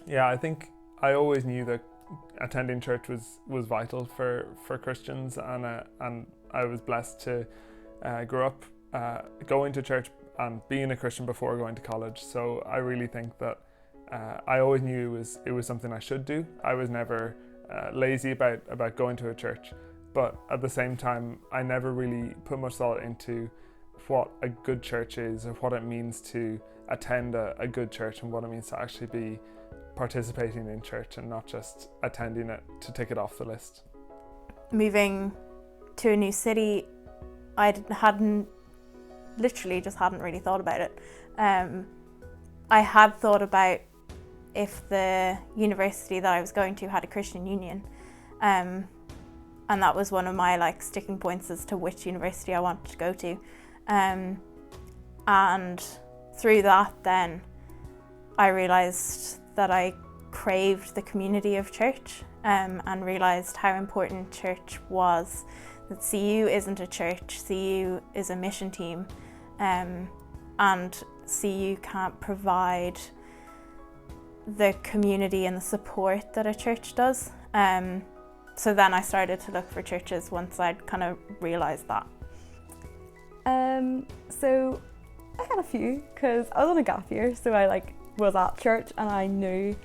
Yeah, I think I always knew that attending church was vital for Christians, and I was blessed to grow up going to church and being a Christian before going to college. So I really think that I always knew it was something I should do. I was never lazy about going to a church, but at the same time, I never really put much thought into what a good church is, or what it means to attend a good church, and what it means to actually be participating in church and not just attending it to tick it off the list. Moving to a new city, I hadn't really thought about it. I had thought about if the university that I was going to had a Christian union, and that was one of my sticking points as to which university I wanted to go to. And through that, then I realised that I craved the community of church, and realised how important church was. That CU isn't a church, CU is a mission team, and CU can't provide the community and the support that a church does. So then I started to look for churches once I'd kind of realised that. So I had a few, because I was on a gap year, so I was at church, and I knew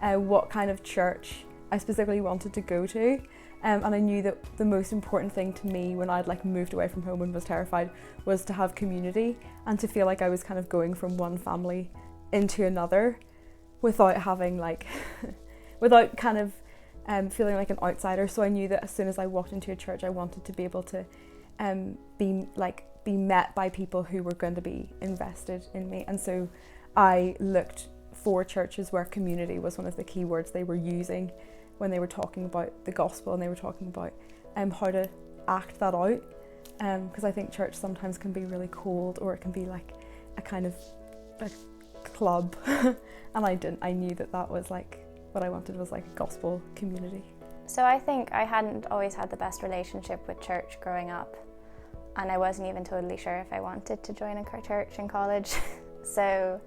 what kind of church I specifically wanted to go to, and I knew that the most important thing to me when I'd moved away from home and was terrified was to have community, and to feel like I was kind of going from one family into another without having without kind of feeling like an outsider. So I knew that as soon as I walked into a church, I wanted to be able to be met by people who were going to be invested in me. And so I looked for churches where community was one of the key words they were using when they were talking about the gospel, and they were talking about how to act that out, because I think church sometimes can be really cold, or it can be like a kind of a club and I knew that was what I wanted was a gospel community. So I think I hadn't always had the best relationship with church growing up, and I wasn't even totally sure if I wanted to join a church in college. So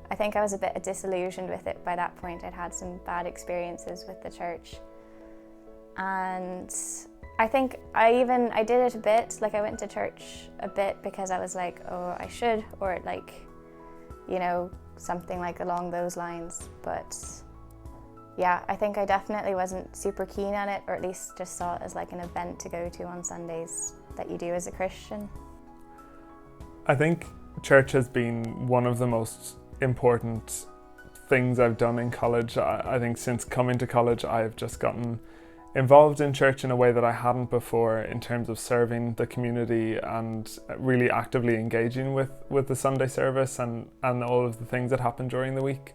I think I was a bit disillusioned with it by that point. I'd had some bad experiences with the church, and I think I did it a bit. I went to church a bit because I was like, oh, I should, or something along those lines. But yeah, I think I definitely wasn't super keen on it, or at least just saw it as an event to go to on Sundays that you do as a Christian. I think church has been one of the most important things I've done in college. I think since coming to college, I've just gotten involved in church in a way that I hadn't before, in terms of serving the community and really actively engaging with the Sunday service and all of the things that happen during the week.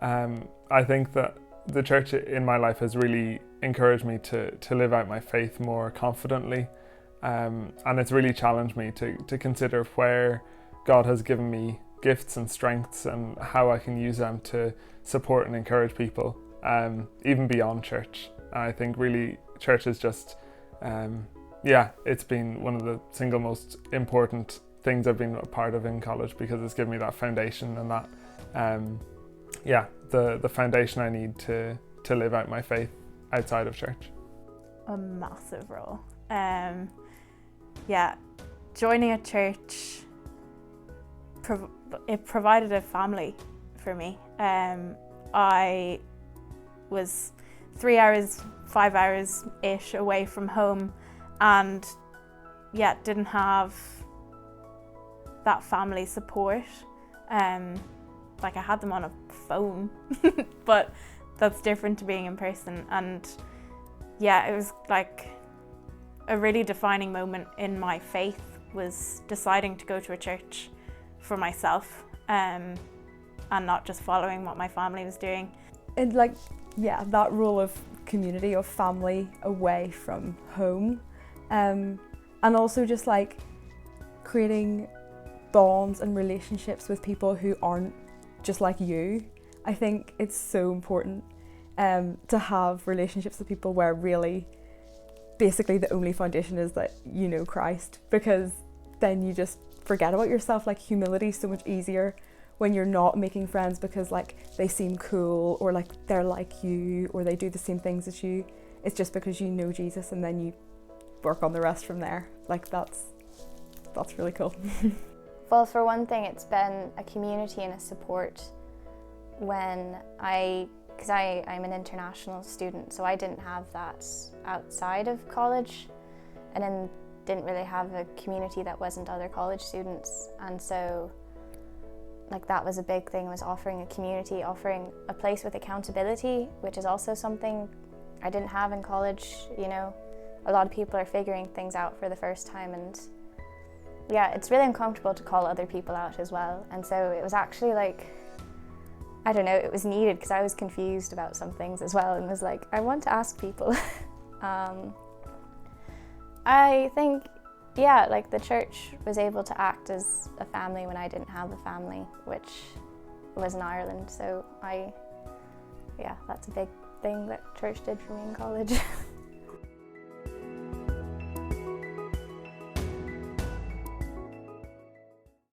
I think that the church in my life has really encouraged me to live out my faith more confidently, and it's really challenged me to consider where God has given me gifts and strengths and how I can use them to support and encourage people, even beyond church. I think really church is just, it's been one of the single most important things I've been a part of in college, because it's given me that foundation and that, the foundation I need to live out my faith outside of church. A massive role. Joining a church, it provided a family for me. I was 3 hours, 5 hours-ish away from home, and didn't have that family support. I had them on a phone, but that's different to being in person. And it was a really defining moment in my faith, was deciding to go to a church for myself, and not just following what my family was doing. And that role of community, of family away from home, and also just creating bonds and relationships with people who aren't just like you. I think it's so important to have relationships with people where really basically the only foundation is that you know Christ, because then you just forget about yourself. Humility is so much easier when you're not making friends because like they seem cool or like they're like you or they do the same things as you. It's just because you know Jesus and then you work on the rest from there. Like that's really cool. Well, for one thing, it's been a community and a support when because I'm an international student, so I didn't have that outside of college, and then didn't really have a community that wasn't other college students. And so like that was a big thing, was offering a community, offering a place with accountability, which is also something I didn't have in college. You know, a lot of people are figuring things out for the first time, and yeah, it's really uncomfortable to call other people out as well. And so it was actually like, I don't know, it was needed because I was confused about some things as well and was like, I want to ask people. I think, yeah, like the church was able to act as a family when I didn't have a family, which was in Ireland. So that's a big thing that church did for me in college.